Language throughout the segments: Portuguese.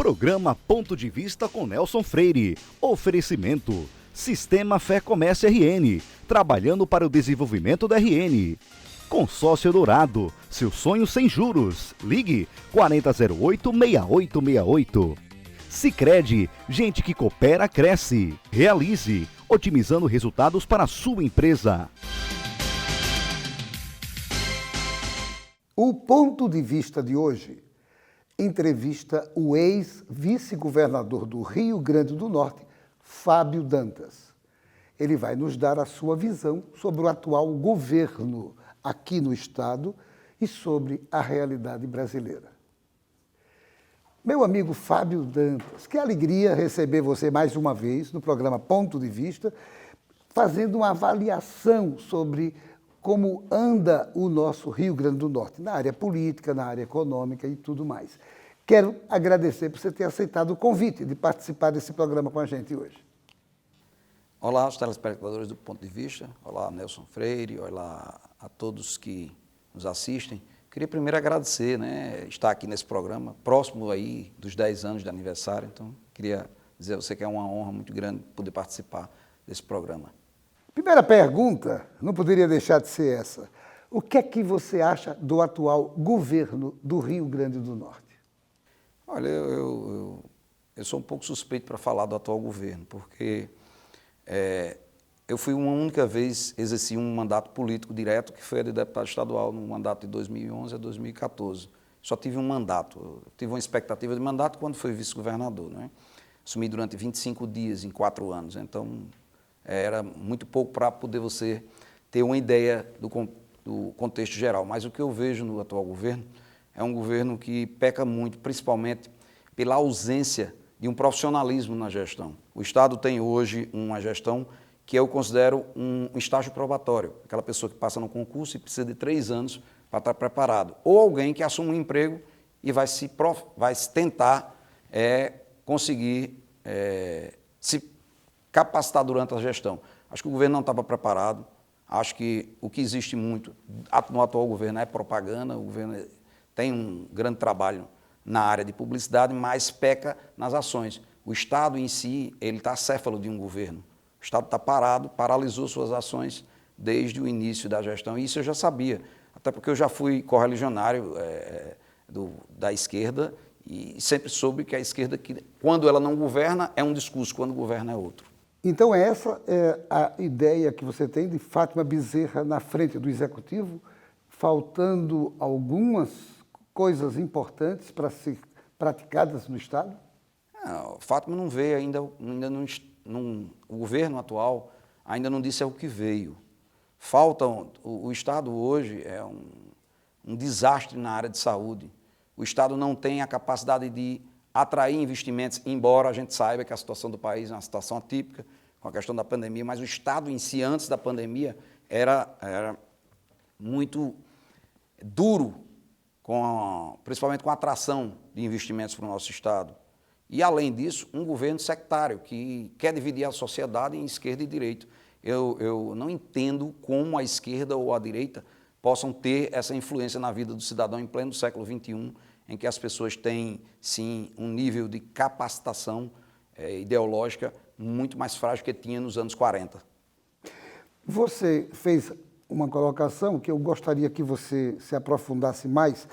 Programa Ponto de Vista com Nelson Freire. Oferecimento. Sistema Fé Comércio RN. Trabalhando para o desenvolvimento da RN. Consórcio Dourado. Seu sonho sem juros. Ligue 4008-6868. Sicredi. Gente que coopera, cresce. Realize. Otimizando resultados para a sua empresa. O Ponto de Vista de hoje entrevista o ex-vice-governador do Rio Grande do Norte, Fábio Dantas. Ele vai nos dar a sua visão sobre o atual governo aqui no estado e sobre a realidade brasileira. Meu amigo Fábio Dantas, que alegria receber você mais uma vez no programa Ponto de Vista, fazendo uma avaliação sobre como anda o nosso Rio Grande do Norte, na área política, na área econômica e tudo mais. Quero agradecer por você ter aceitado o convite de participar desse programa com a gente hoje. Olá, os telespectadores do Ponto de Vista. Olá, Nelson Freire. Olá a todos que nos assistem. Queria primeiro agradecer, estar aqui nesse programa, próximo aí dos 10 anos de aniversário. Então, queria dizer a você que é uma honra muito grande poder participar desse programa. Primeira pergunta, não poderia deixar de ser essa. O que é que você acha do atual governo do Rio Grande do Norte? Olha, eu sou um pouco suspeito para falar do atual governo, porque eu fui uma única vez, exerci um mandato político direto, que foi a de deputado estadual, no mandato de 2011 a 2014. Só tive um mandato, eu tive uma expectativa de mandato quando fui vice-governador. Assumi durante 25 dias em 4 anos, então era muito pouco para poder você ter uma ideia do contexto geral. Mas o que eu vejo no atual governo é um governo que peca muito, principalmente pela ausência de um profissionalismo na gestão. O Estado tem hoje uma gestão que eu considero um estágio probatório, aquela pessoa que passa no concurso e precisa de 3 anos para estar preparado. Ou alguém que assume um emprego e vai tentar conseguir se capacitar durante a gestão. Acho que o governo não estava preparado, acho que o que existe muito no atual governo é propaganda, o governo tem um grande trabalho na área de publicidade, mas peca nas ações. O Estado em si, ele está acéfalo de um governo. O Estado está parado, paralisou suas ações desde o início da gestão, e isso eu já sabia, até porque eu já fui correligionário da esquerda e sempre soube que a esquerda, quando ela não governa, é um discurso, quando governa é outro. Então essa é a ideia que você tem de Fátima Bezerra na frente do Executivo, faltando algumas coisas importantes para ser praticadas no Estado? Fátima não veio ainda o governo atual ainda não disse o que veio. O Estado hoje é um desastre na área de saúde. O Estado não tem a capacidade de atrair investimentos, embora a gente saiba que a situação do país é uma situação atípica, com a questão da pandemia, mas o Estado em si, antes da pandemia, era muito duro, principalmente com a atração de investimentos para o nosso Estado. E, além disso, um governo sectário, que quer dividir a sociedade em esquerda e direita. Eu não entendo como a esquerda ou a direita possam ter essa influência na vida do cidadão em pleno século XXI, em que as pessoas têm, sim, um nível de capacitação ideológica muito mais frágil que tinha nos anos 40. Você fez uma colocação que eu gostaria que você se aprofundasse mais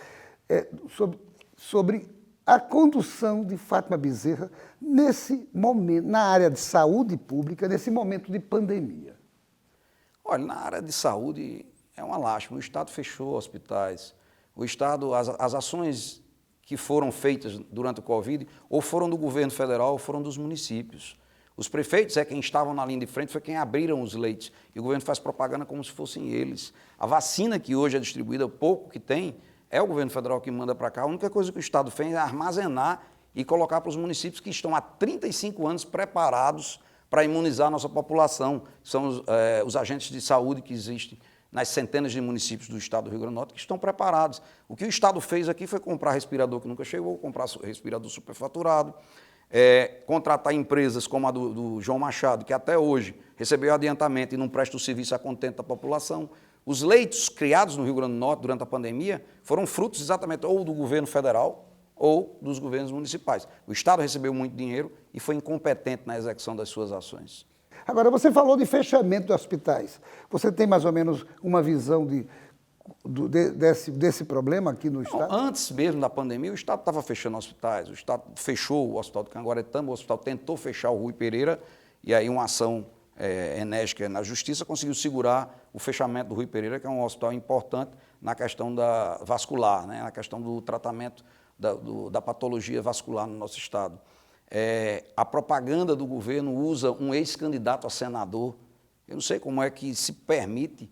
sobre a condução de Fátima Bezerra nesse momento, na área de saúde pública, nesse momento de pandemia. Olha, na área de saúde é uma lástima. O Estado fechou hospitais. O Estado, as ações que foram feitas durante o Covid, ou foram do governo federal ou foram dos municípios. Os prefeitos quem estavam na linha de frente, foi quem abriram os leitos. E o governo faz propaganda como se fossem eles. A vacina que hoje é distribuída, o pouco que tem, é o governo federal que manda para cá. A única coisa que o Estado fez é armazenar e colocar para os municípios que estão há 35 anos preparados para imunizar a nossa população. São os agentes de saúde que existem nas centenas de municípios do estado do Rio Grande do Norte que estão preparados. O que o Estado fez aqui foi comprar respirador que nunca chegou, comprar respirador superfaturado, contratar empresas como a do João Machado, que até hoje recebeu adiantamento e não presta o serviço a contento da população. Os leitos criados no Rio Grande do Norte durante a pandemia foram frutos exatamente ou do governo federal ou dos governos municipais. O Estado recebeu muito dinheiro e foi incompetente na execução das suas ações. Agora, você falou de fechamento de hospitais. Você tem mais ou menos uma visão desse problema aqui no Estado? Antes mesmo da pandemia, o Estado estava fechando hospitais. O Estado fechou o Hospital de Canguaretama, o hospital tentou fechar o Rui Pereira, e aí uma ação enérgica na Justiça conseguiu segurar o fechamento do Rui Pereira, que é um hospital importante na questão da vascular, né, na questão do tratamento da patologia vascular no nosso Estado. A propaganda do governo usa um ex-candidato a senador. Eu não sei como é que se permite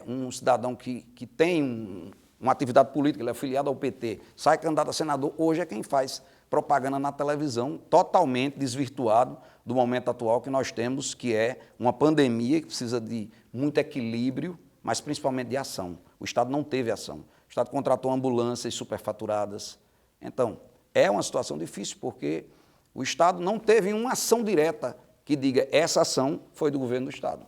um cidadão que tem uma atividade política, ele é afiliado ao PT, sai candidato a senador, hoje é quem faz propaganda na televisão, totalmente desvirtuado do momento atual que nós temos, que é uma pandemia que precisa de muito equilíbrio, mas principalmente de ação. O Estado não teve ação. O Estado contratou ambulâncias superfaturadas. Então, é uma situação difícil, porque o Estado não teve uma ação direta que diga essa ação foi do governo do Estado.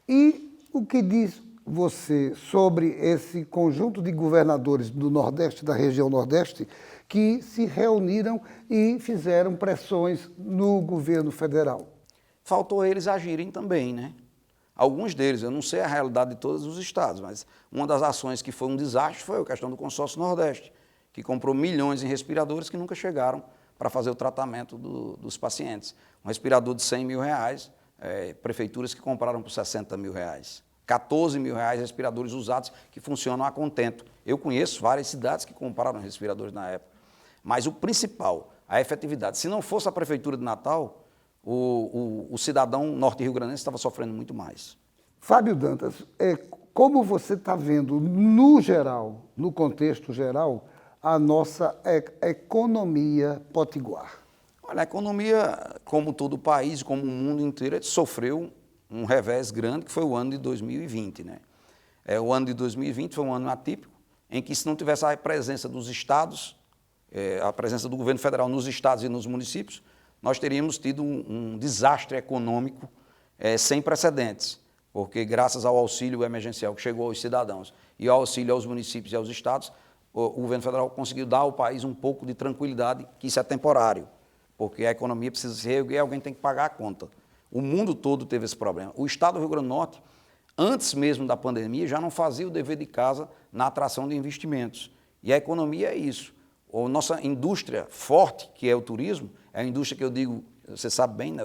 E o que diz você sobre esse conjunto de governadores do Nordeste, da região Nordeste, que se reuniram e fizeram pressões no governo federal? Faltou eles agirem também, né? Alguns deles, eu não sei a realidade de todos os estados, mas uma das ações que foi um desastre foi a questão do consórcio Nordeste, que comprou milhões em respiradores que nunca chegaram para fazer o tratamento dos pacientes. Um respirador de R$100 mil, prefeituras que compraram por R$60 mil. R$14 mil respiradores usados que funcionam a contento. Eu conheço várias cidades que compraram respiradores na época. Mas o principal, a efetividade. Se não fosse a Prefeitura de Natal, o cidadão norte-rio-grandense estava sofrendo muito mais. Fábio Dantas, como você está vendo, no geral, no contexto geral, a nossa economia potiguar? Olha, a economia, como todo o país, como o mundo inteiro, sofreu um revés grande, que foi o ano de 2020. Né? O ano de 2020 foi um ano atípico, em que se não tivesse a presença dos estados, a presença do governo federal nos estados e nos municípios, nós teríamos tido um desastre econômico sem precedentes, porque graças ao auxílio emergencial que chegou aos cidadãos e ao auxílio aos municípios e aos estados, o governo federal conseguiu dar ao país um pouco de tranquilidade, que isso é temporário, porque a economia precisa se reerguer e alguém tem que pagar a conta. O mundo todo teve esse problema. O Estado do Rio Grande do Norte, antes mesmo da pandemia, já não fazia o dever de casa na atração de investimentos. E a economia é isso. A nossa indústria forte, que é o turismo, é a indústria que eu digo, você sabe bem, né,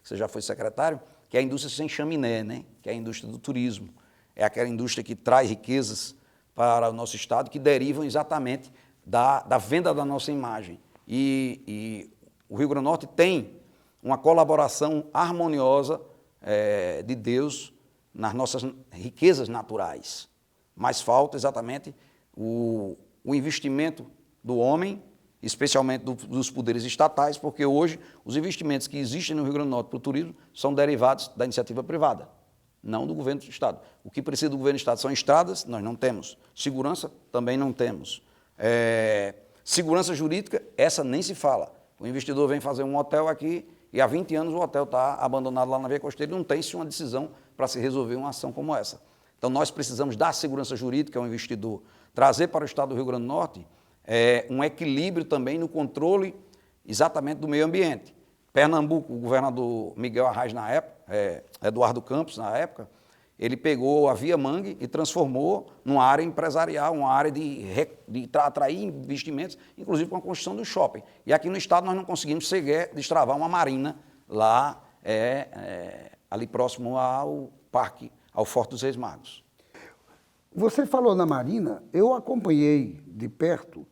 você já foi secretário, que é a indústria sem chaminé, né, que é a indústria do turismo. É aquela indústria que traz riquezas para o nosso Estado, que derivam exatamente da venda da nossa imagem. E o Rio Grande do Norte tem uma colaboração harmoniosa de Deus nas nossas riquezas naturais. Mas falta exatamente o investimento do homem, especialmente dos poderes estatais, porque hoje os investimentos que existem no Rio Grande do Norte para o turismo são derivados da iniciativa privada, não do governo do Estado. O que precisa do governo do Estado são estradas, nós não temos. Segurança, também não temos. Segurança jurídica, essa nem se fala. O investidor vem fazer um hotel aqui e há 20 anos o hotel está abandonado lá na Via Costeira e não tem-se uma decisão para se resolver uma ação como essa. Então nós precisamos dar segurança jurídica ao investidor, trazer para o Estado do Rio Grande do Norte um equilíbrio também no controle exatamente do meio ambiente. Pernambuco, o governador Miguel Arraes na época, Eduardo Campos na época, ele pegou a Via Mangue e transformou numa área empresarial, uma área de atrair investimentos, inclusive com a construção do shopping. E aqui no estado nós não conseguimos sequer destravar uma marina lá, ali próximo ao parque, ao Forte dos Reis Magos. Você falou na marina, eu acompanhei de perto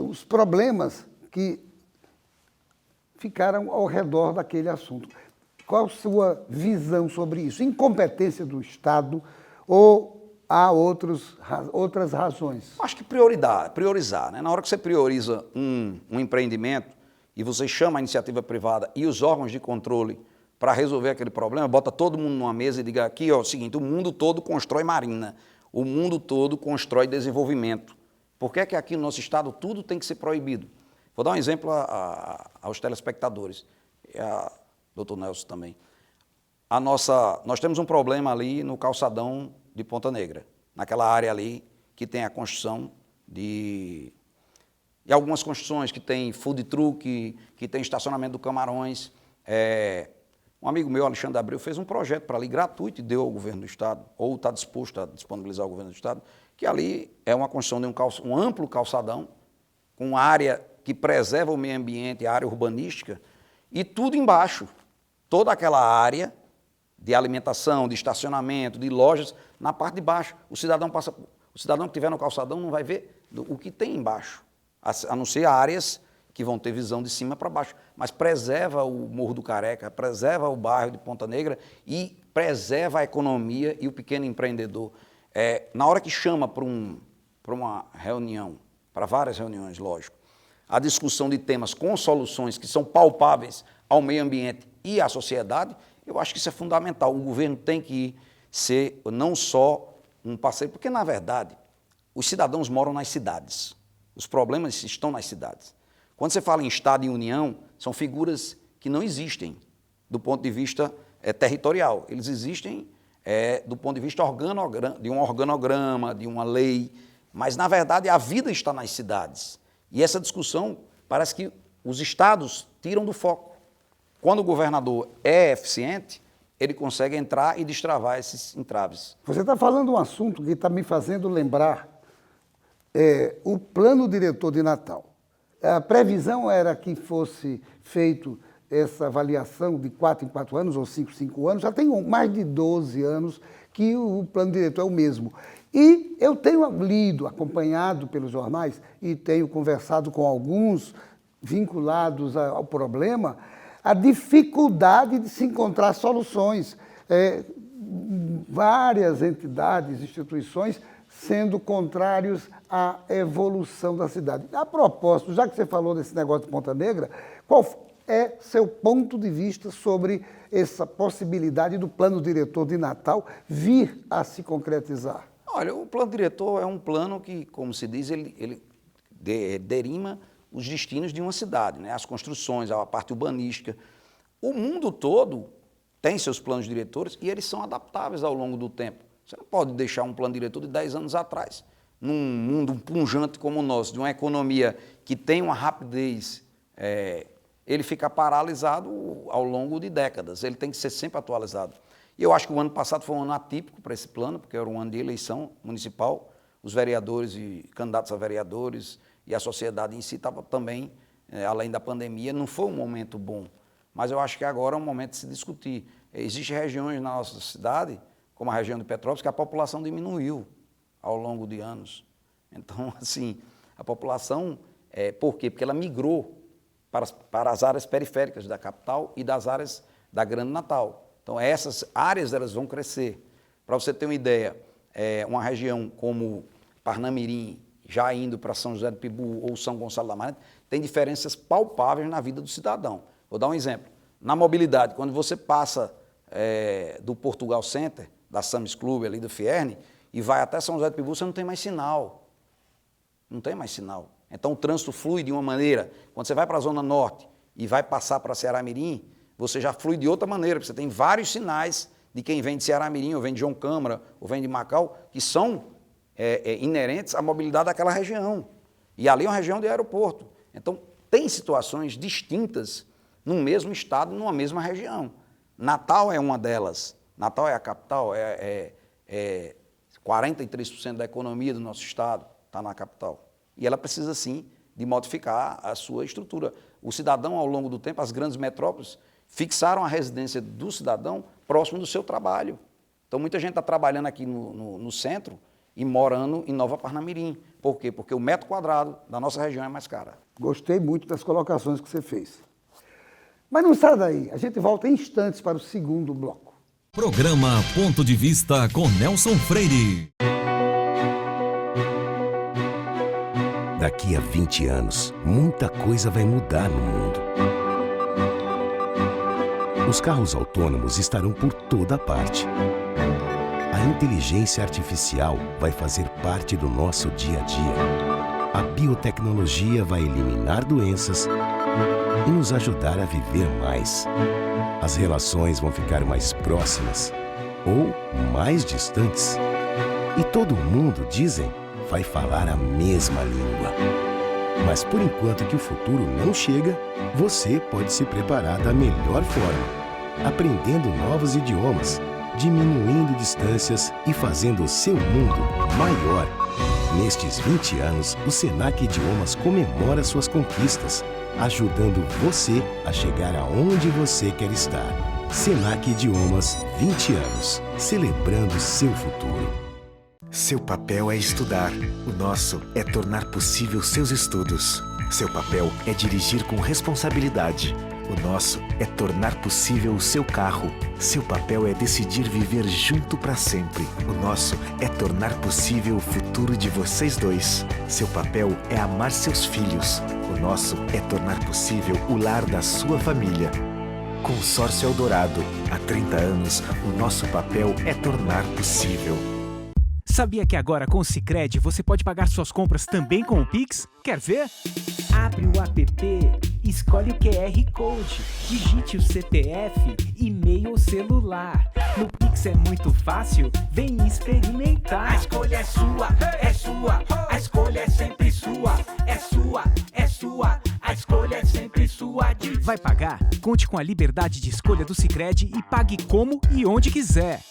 os problemas que ficaram ao redor daquele assunto. Qual a sua visão sobre isso? Incompetência do Estado ou há outras razões? Acho que priorizar. Né? Na hora que você prioriza um empreendimento e você chama a iniciativa privada e os órgãos de controle para resolver aquele problema, bota todo mundo numa mesa e diga aqui, ó, o seguinte, o mundo todo constrói marina, o mundo todo constrói desenvolvimento. Por que é que aqui no nosso estado tudo tem que ser proibido? Vou dar um exemplo aos telespectadores. Doutor Nelson também. Nós temos um problema ali no calçadão de Ponta Negra, naquela área ali que tem a construção e algumas construções que tem food truck, que tem estacionamento do Camarões. Um amigo meu, Alexandre Abreu, fez um projeto para ali gratuito e deu ao governo do Estado, ou está disposto a disponibilizar ao governo do Estado, que ali é uma construção de um amplo calçadão, com área que preserva o meio ambiente, a área urbanística, e tudo embaixo. Toda aquela área de alimentação, de estacionamento, de lojas, na parte de baixo. O cidadão que estiver no calçadão não vai ver o que tem embaixo, a não ser áreas que vão ter visão de cima para baixo, mas preserva o Morro do Careca, preserva o bairro de Ponta Negra e preserva a economia e o pequeno empreendedor. Na hora que chama para uma reunião, para várias reuniões, lógico, a discussão de temas com soluções que são palpáveis ao meio ambiente e à sociedade, eu acho que isso é fundamental. O governo tem que ser não só um parceiro, porque, na verdade, os cidadãos moram nas cidades, os problemas estão nas cidades. Quando você fala em Estado e União, são figuras que não existem do ponto de vista territorial. Eles existem do ponto de vista de um organograma, de uma lei, mas, na verdade, a vida está nas cidades. E essa discussão parece que os estados tiram do foco. Quando o governador é eficiente, ele consegue entrar e destravar esses entraves. Você está falando um assunto que está me fazendo lembrar o plano diretor de Natal. A previsão era que fosse feito essa avaliação de 4 em 4 anos ou 5 em 5 anos. Já tem mais de 12 anos que o plano diretor é o mesmo. E eu tenho lido, acompanhado pelos jornais e tenho conversado com alguns vinculados ao problema, a dificuldade de se encontrar soluções. Várias entidades, instituições, sendo contrários à evolução da cidade. A propósito, já que você falou desse negócio de Ponta Negra, qual é seu ponto de vista sobre essa possibilidade do plano diretor de Natal vir a se concretizar? Olha, o plano diretor é um plano que, como se diz, ele derima os destinos de uma cidade, né? As construções, a parte urbanística. O mundo todo tem seus planos diretores e eles são adaptáveis ao longo do tempo. Você não pode deixar um plano diretor de 10 anos atrás. Num mundo pujante como o nosso, de uma economia que tem uma rapidez, ele fica paralisado ao longo de décadas. Ele tem que ser sempre atualizado. E eu acho que o ano passado foi um ano atípico para esse plano, porque era um ano de eleição municipal. Os vereadores e candidatos a vereadores e a sociedade em si estava também, além da pandemia, não foi um momento bom. Mas eu acho que agora é um momento de se discutir. Existem regiões na nossa cidade, como a região de Petrópolis, que a população diminuiu ao longo de anos. Então, assim, a população, por quê? Porque ela migrou para as áreas periféricas da capital e das áreas da Grande Natal. Então, essas áreas elas vão crescer. Para você ter uma ideia, uma região como Parnamirim, já indo para São José do Pibu ou São Gonçalo da Marante, tem diferenças palpáveis na vida do cidadão. Vou dar um exemplo. Na mobilidade, quando você passa do Portugal Center, da Sames Clube, ali do Fierne, e vai até São José do Pibu, você não tem mais sinal. Não tem mais sinal. Então o trânsito flui de uma maneira. Quando você vai para a Zona Norte e vai passar para Ceará-Mirim, você já flui de outra maneira, porque você tem vários sinais de quem vem de Ceará-Mirim, ou vem de João Câmara, ou vem de Macau, que são inerentes à mobilidade daquela região. E ali é uma região de aeroporto. Então tem situações distintas num mesmo estado, numa mesma região. Natal é uma delas. Natal é a capital, 43% da economia do nosso estado está na capital. E ela precisa, sim, de modificar a sua estrutura. O cidadão, ao longo do tempo, as grandes metrópoles, fixaram a residência do cidadão próximo do seu trabalho. Então, muita gente está trabalhando aqui no centro e morando em Nova Parnamirim. Por quê? Porque o metro quadrado da nossa região é mais caro. Gostei muito das colocações que você fez. Mas não sai daí, a gente volta em instantes para o segundo bloco. Programa Ponto de Vista com Nelson Freire. Daqui a 20 anos, muita coisa vai mudar no mundo. Os carros autônomos estarão por toda parte. A inteligência artificial vai fazer parte do nosso dia a dia. A biotecnologia vai eliminar doenças e nos ajudar a viver mais. As relações vão ficar mais próximas ou mais distantes. E todo mundo, dizem, vai falar a mesma língua. Mas por enquanto que o futuro não chega, você pode se preparar da melhor forma, aprendendo novos idiomas, diminuindo distâncias e fazendo o seu mundo maior. Nestes 20 anos, o Senac Idiomas comemora suas conquistas, ajudando você a chegar aonde você quer estar. Senac Idiomas, 20 anos, celebrando seu futuro. Seu papel é estudar. O nosso é tornar possível seus estudos. Seu papel é dirigir com responsabilidade. O nosso é tornar possível o seu carro. Seu papel é decidir viver junto para sempre. O nosso é tornar possível o futuro de vocês dois. Seu papel é amar seus filhos. O nosso é tornar possível o lar da sua família. Consórcio Eldorado. Há 30 anos, o nosso papel é tornar possível. Sabia que agora com o Sicredi você pode pagar suas compras também com o Pix? Quer ver? Abre o app, escolhe o QR Code, digite o CPF, e-mail ou celular. No Pix é muito fácil, vem experimentar. A escolha é sua, a escolha é sempre sua, é sua, a escolha é sempre sua. Vai pagar? Conte com a liberdade de escolha do Sicredi e pague como e onde quiser.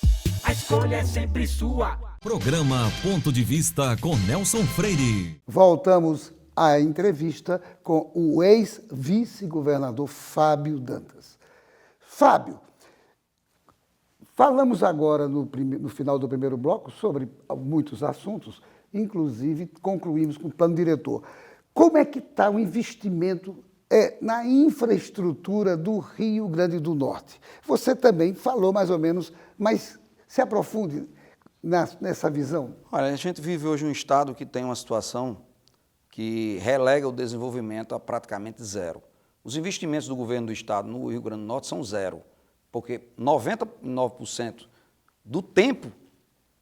A escolha é sempre sua. Programa Ponto de Vista com Nelson Freire. Voltamos à entrevista com o ex-vice-governador Fábio Dantas. Fábio, falamos agora no final do primeiro bloco sobre muitos assuntos, inclusive concluímos com o plano diretor. Como é que está o investimento na infraestrutura do Rio Grande do Norte? Você também falou mais ou menos, mas se aprofunde nessa visão. Olha, a gente vive hoje um estado que tem uma situação que relega o desenvolvimento a praticamente zero. Os investimentos do governo do estado no Rio Grande do Norte são zero, porque 99% do tempo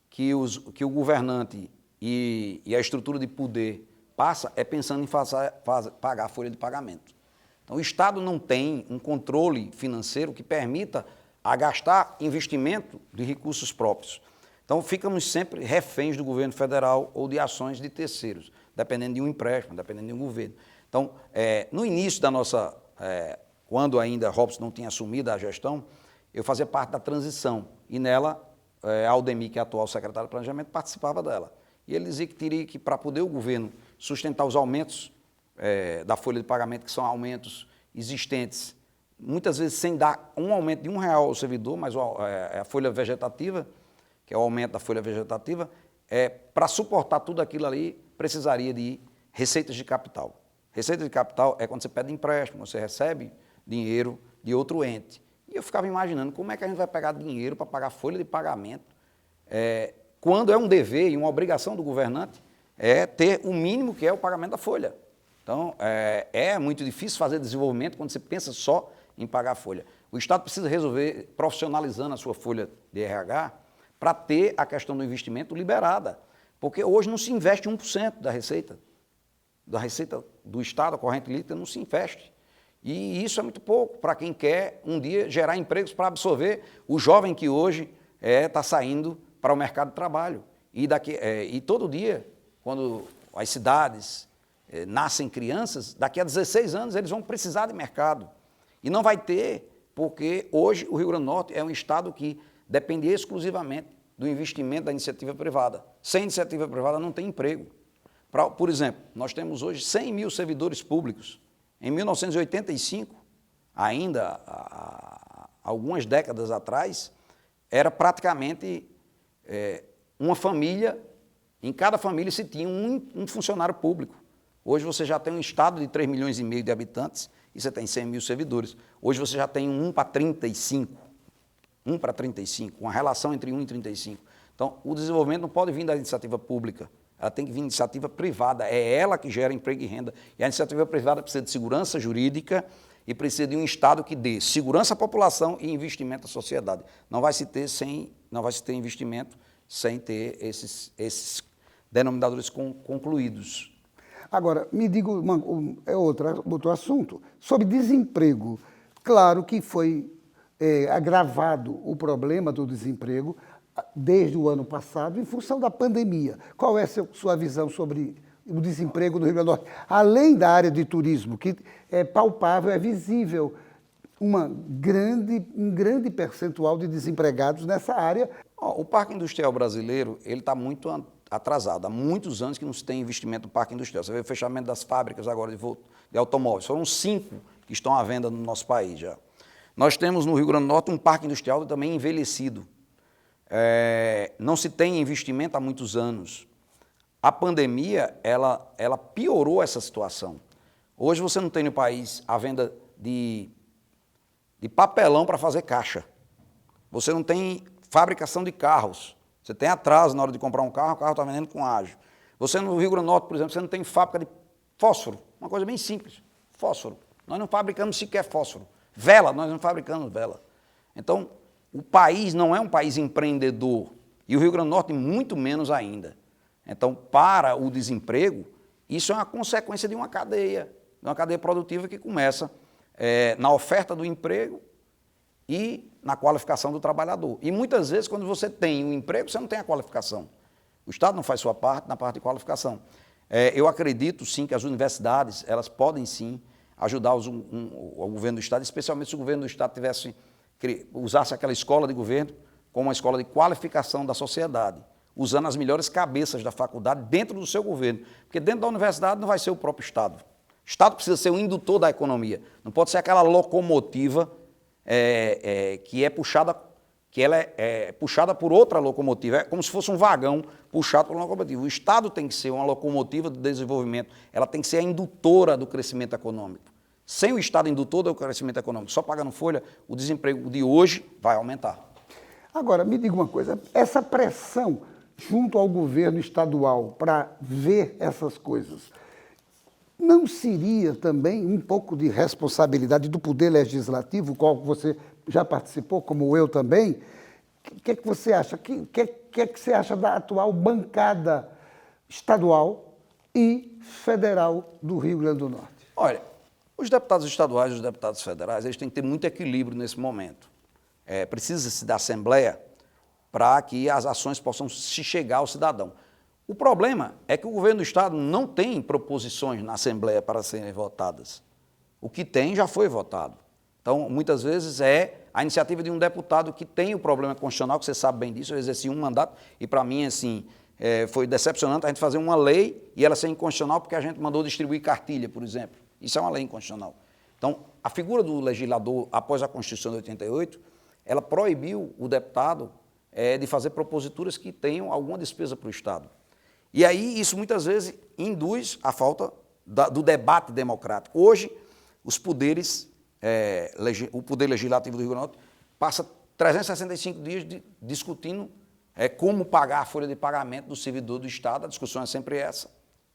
que o governante e a estrutura de poder passa é pensando em pagar a folha de pagamento. Então, o estado não tem um controle financeiro que permita a gastar investimento de recursos próprios. Então, ficamos sempre reféns do governo federal ou de ações de terceiros, dependendo de um empréstimo, dependendo de um governo. Então, no início da nossa, quando ainda Robson não tinha assumido a gestão, eu fazia parte da transição, e nela, Aldemir, que é atual secretário de Planejamento, participava dela. E ele dizia que teria que, para poder o governo sustentar os aumentos da folha de pagamento, que são aumentos existentes, muitas vezes sem dar um aumento de R$1 ao servidor, mas a folha vegetativa, que é o aumento da folha vegetativa, para suportar tudo aquilo ali, precisaria de receitas de capital. Receita de capital é quando você pede empréstimo, você recebe dinheiro de outro ente. E eu ficava imaginando como é que a gente vai pegar dinheiro para pagar folha de pagamento, quando é um dever e uma obrigação do governante ter o mínimo que é o pagamento da folha. Então, é muito difícil fazer desenvolvimento quando você pensa só em pagar a folha. O Estado precisa resolver profissionalizando a sua folha de RH, para ter a questão do investimento liberada. Porque hoje não se investe 1% da receita do Estado, a corrente líquida, não se investe. E isso é muito pouco para quem quer um dia gerar empregos para absorver o jovem que hoje está saindo para o mercado de trabalho. E todo dia, quando as cidades nascem crianças, daqui a 16 anos eles vão precisar de mercado. E não vai ter, porque hoje o Rio Grande do Norte é um estado que depende exclusivamente do investimento da iniciativa privada. Sem iniciativa privada não tem emprego. Por exemplo, nós temos hoje 100 mil servidores públicos. Em 1985, ainda há algumas décadas atrás, era praticamente uma família, em cada família se tinha um funcionário público. Hoje você já tem um estado de 3,5 milhões de habitantes e você tem 100 mil servidores. Hoje você já tem 1 para 35. 1 para 35, uma relação entre 1 e 35. Então, o desenvolvimento não pode vir da iniciativa pública, ela tem que vir da iniciativa privada, é ela que gera emprego e renda. E a iniciativa privada precisa de segurança jurídica e precisa de um Estado que dê segurança à população e investimento à sociedade. Não vai se ter investimento sem ter esses denominadores concluídos. Agora, me diga outro assunto, sobre desemprego. Claro que foi agravado o problema do desemprego desde o ano passado em função da pandemia. Qual é a sua visão sobre o desemprego no Rio Grande do Norte, além da área de turismo, que é palpável, é visível, um grande percentual de desempregados nessa área. O Parque Industrial brasileiro ele está muito atrasado. Há muitos anos que não se tem investimento no Parque Industrial. Você vê o fechamento das fábricas agora de automóveis. Foram 5 que estão à venda no nosso país já. Nós temos no Rio Grande do Norte um parque industrial também envelhecido. Não se tem investimento há muitos anos. A pandemia, ela piorou essa situação. Hoje você não tem no país a venda de papelão para fazer caixa. Você não tem fabricação de carros. Você tem atraso na hora de comprar um carro, o carro está vendendo com ágio. Você no Rio Grande do Norte, por exemplo, você não tem fábrica de fósforo. Uma coisa bem simples, fósforo. Nós não fabricamos sequer fósforo. Vela, nós não fabricamos vela. Então, o país não é um país empreendedor. E o Rio Grande do Norte muito menos ainda. Então, para o desemprego, isso é uma consequência de uma cadeia produtiva que começa na oferta do emprego e na qualificação do trabalhador. E muitas vezes, quando você tem um emprego, você não tem a qualificação. O Estado não faz sua parte na parte de qualificação. Eu acredito, sim, que as universidades, elas podem, sim, ajudar o governo do Estado, especialmente se o governo do Estado usasse aquela escola de governo como uma escola de qualificação da sociedade, usando as melhores cabeças da faculdade dentro do seu governo. Porque dentro da universidade não vai ser o próprio Estado. O Estado precisa ser o indutor da economia. Não pode ser aquela locomotiva que ela é puxada por outra locomotiva. É como se fosse um vagão puxado por uma locomotiva. O Estado tem que ser uma locomotiva do desenvolvimento. Ela tem que ser a indutora do crescimento econômico. Sem o Estado indutor do crescimento econômico, só pagando folha, o desemprego de hoje vai aumentar. Agora, me diga uma coisa, essa pressão junto ao governo estadual para ver essas coisas, não seria também um pouco de responsabilidade do Poder Legislativo, qual você já participou, como eu também? O que é que você acha? O que é que você acha da atual bancada estadual e federal do Rio Grande do Norte? Olha, os deputados estaduais e os deputados federais, eles têm que ter muito equilíbrio nesse momento. Precisa-se da Assembleia para que as ações possam se chegar ao cidadão. O problema é que o governo do Estado não tem proposições na Assembleia para serem votadas. O que tem já foi votado. Então, muitas vezes é a iniciativa de um deputado que tem o problema constitucional, que você sabe bem disso, eu exerci um mandato, e para mim, assim, foi decepcionante a gente fazer uma lei e ela ser inconstitucional porque a gente mandou distribuir cartilha, por exemplo. Isso é uma lei inconstitucional. Então, a figura do legislador, após a Constituição de 88, ela proibiu o deputado de fazer proposituras que tenham alguma despesa para o Estado. E aí, isso muitas vezes induz a falta do debate democrático. Hoje, os poderes, o Poder Legislativo do Rio Grande do Norte passa 365 dias discutindo como pagar a folha de pagamento do servidor do Estado. A discussão é sempre essa,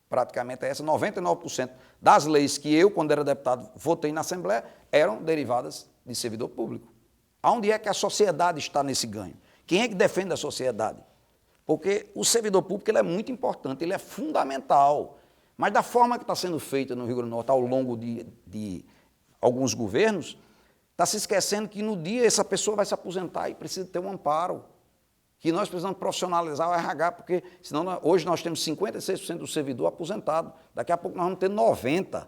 praticamente é essa. 99% das leis que eu, quando era deputado, votei na Assembleia, eram derivadas de servidor público. Aonde é que a sociedade está nesse ganho? Quem é que defende a sociedade? Porque o servidor público ele é muito importante, ele é fundamental. Mas da forma que está sendo feita no Rio Grande do Norte ao longo de alguns governos, está se esquecendo que no dia essa pessoa vai se aposentar e precisa ter um amparo. Que nós precisamos profissionalizar o RH, porque senão hoje nós temos 56% do servidor aposentado, daqui a pouco nós vamos ter 90%.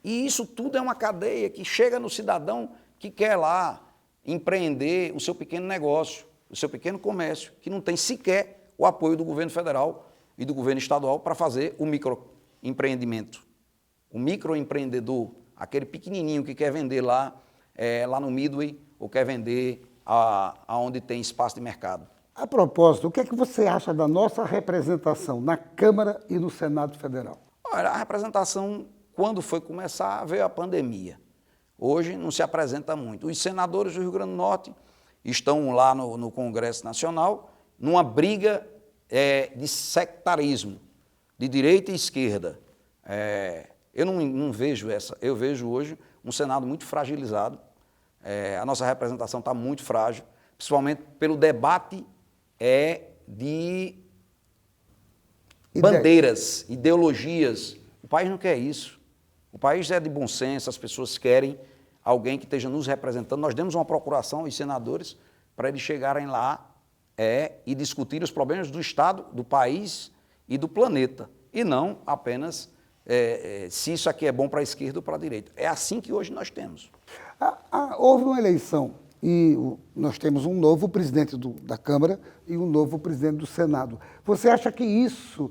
E isso tudo é uma cadeia que chega no cidadão que quer lá empreender o seu pequeno negócio, o seu pequeno comércio, que não tem sequer o apoio do governo federal e do governo estadual para fazer o microempreendimento. O microempreendedor, aquele pequenininho que quer vender lá no Midway ou quer vender aonde tem espaço de mercado. A propósito, o que é que você acha da nossa representação na Câmara e no Senado Federal? Olha, a representação, quando foi começar, veio a pandemia. Hoje não se apresenta muito. Os senadores do Rio Grande do Norte estão lá no Congresso Nacional numa briga de sectarismo, de direita e esquerda. Eu não vejo essa. Eu vejo hoje um Senado muito fragilizado. A nossa representação está muito frágil, principalmente pelo debate de bandeiras, ideologias. O país não quer isso. O país é de bom senso, as pessoas querem alguém que esteja nos representando. Nós demos uma procuração aos senadores para eles chegarem lá e discutirem os problemas do Estado, do país e do planeta. e não apenas se isso aqui é bom para a esquerda ou para a direita. É assim que hoje nós temos. Houve uma eleição e nós temos um novo presidente da Câmara e um novo presidente do Senado. Você acha que isso,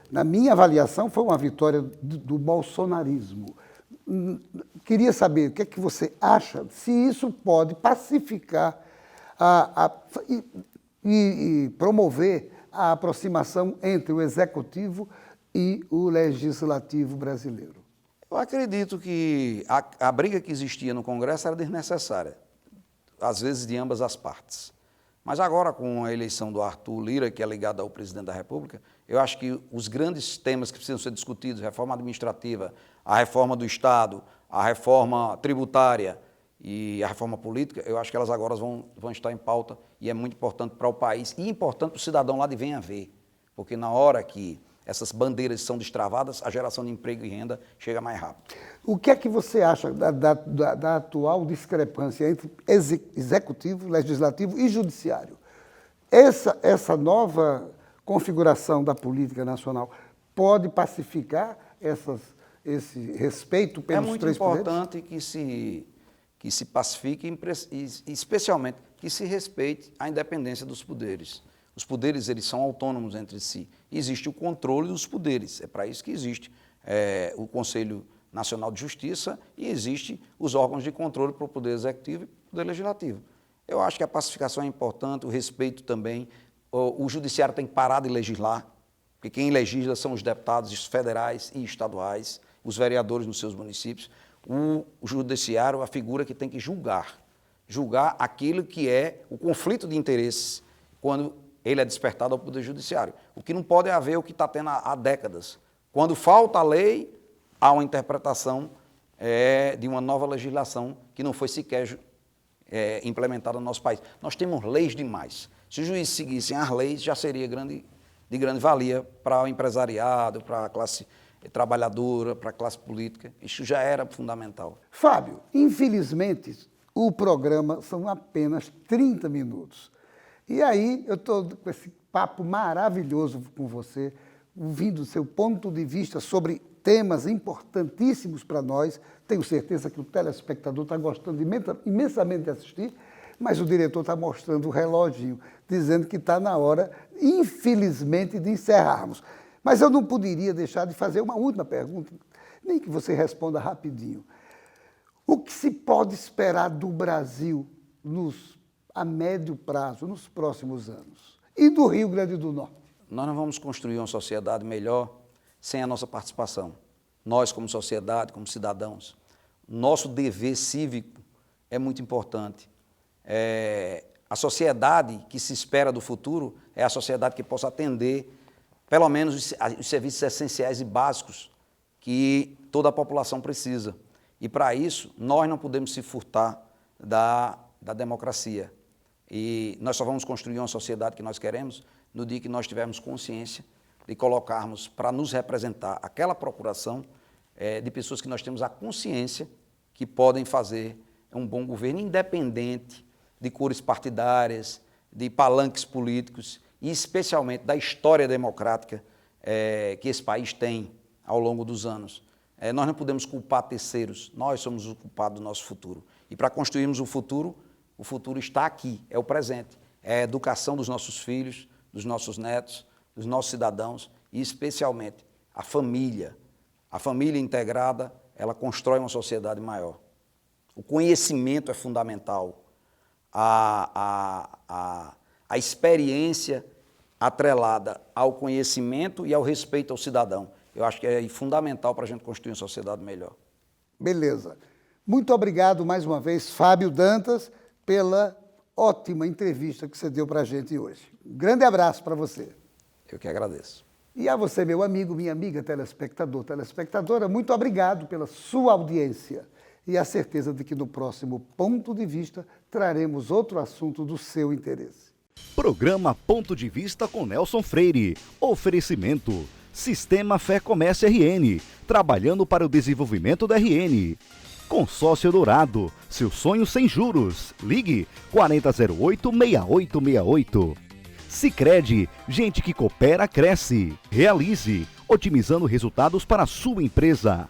na minha avaliação, foi uma vitória do bolsonarismo? Queria saber o que é que você acha, se isso pode pacificar e promover a aproximação entre o Executivo e o Legislativo brasileiro. Eu acredito que a briga que existia no Congresso era desnecessária, às vezes de ambas as partes. Mas agora, com a eleição do Arthur Lira, que é ligado ao presidente da República, eu acho que os grandes temas que precisam ser discutidos, reforma administrativa, a reforma do Estado, a reforma tributária e a reforma política, eu acho que elas agora vão estar em pauta e é muito importante para o país e importante para o cidadão lá de Venha Ver, porque na hora que essas bandeiras são destravadas, a geração de emprego e renda chega mais rápido. O que é que você acha da atual discrepância entre executivo, legislativo e judiciário? Essa nova configuração da política nacional pode pacificar esse respeito pelos três poderes? É muito importante que se pacifique e especialmente que se respeite a independência dos poderes. Os poderes, eles são autônomos entre si. Existe o controle dos poderes, é para isso que existe o Conselho Nacional de Justiça e existe os órgãos de controle para o Poder Executivo e para o Poder Legislativo. Eu acho que a pacificação é importante, o respeito também. O Judiciário tem que parar de legislar, porque quem legisla são os deputados federais e estaduais, os vereadores nos seus municípios. O Judiciário é a figura que tem que julgar aquilo que é o conflito de interesses quando ele é despertado ao Poder Judiciário. O que não pode haver é o que está tendo há décadas. Quando falta a lei, há uma interpretação de uma nova legislação que não foi sequer implementada no nosso país. Nós temos leis demais. Se os juízes seguissem as leis, já seria de grande valia para o empresariado, para a classe trabalhadora, para a classe política. Isso já era fundamental. Fábio, infelizmente, o programa são apenas 30 minutos. E aí, eu estou com esse papo maravilhoso com você, ouvindo o seu ponto de vista sobre temas importantíssimos para nós. Tenho certeza que o telespectador está gostando imensamente de assistir, mas o diretor está mostrando o reloginho, dizendo que está na hora, infelizmente, de encerrarmos. Mas eu não poderia deixar de fazer uma última pergunta, nem que você responda rapidinho. O que se pode esperar do Brasil a médio prazo, nos próximos anos? E do Rio Grande do Norte? Nós não vamos construir uma sociedade melhor sem a nossa participação. Nós, como sociedade, como cidadãos, nosso dever cívico é muito importante. A sociedade que se espera do futuro é a sociedade que possa atender, pelo menos, os serviços essenciais e básicos que toda a população precisa. E, para isso, nós não podemos se furtar da democracia. E nós só vamos construir uma sociedade que nós queremos no dia que nós tivermos consciência de colocarmos para nos representar aquela procuração de pessoas que nós temos a consciência que podem fazer um bom governo independente de cores partidárias, de palanques políticos e especialmente da história democrática que esse país tem ao longo dos anos. Nós não podemos culpar terceiros, nós somos o culpado do nosso futuro. E para construirmos o futuro está aqui, é o presente. É a educação dos nossos filhos, dos nossos netos, dos nossos cidadãos e especialmente a família. A família integrada, ela constrói uma sociedade maior. O conhecimento é fundamental. A experiência atrelada ao conhecimento e ao respeito ao cidadão. Eu acho que é fundamental para a gente construir uma sociedade melhor. Beleza. Muito obrigado mais uma vez, Fábio Dantas, pela ótima entrevista que você deu para a gente hoje. Um grande abraço para você. Eu que agradeço. E a você, meu amigo, minha amiga, telespectador, telespectadora, muito obrigado pela sua audiência e a certeza de que no próximo Ponto de Vista traremos outro assunto do seu interesse. Programa Ponto de Vista com Nelson Freire. Oferecimento: Sistema Fé Comércio RN, trabalhando para o desenvolvimento da RN. Consórcio Dourado, seu sonho sem juros. Ligue 4008-6868. Sicredi, gente que coopera, cresce. Realize, otimizando resultados para a sua empresa.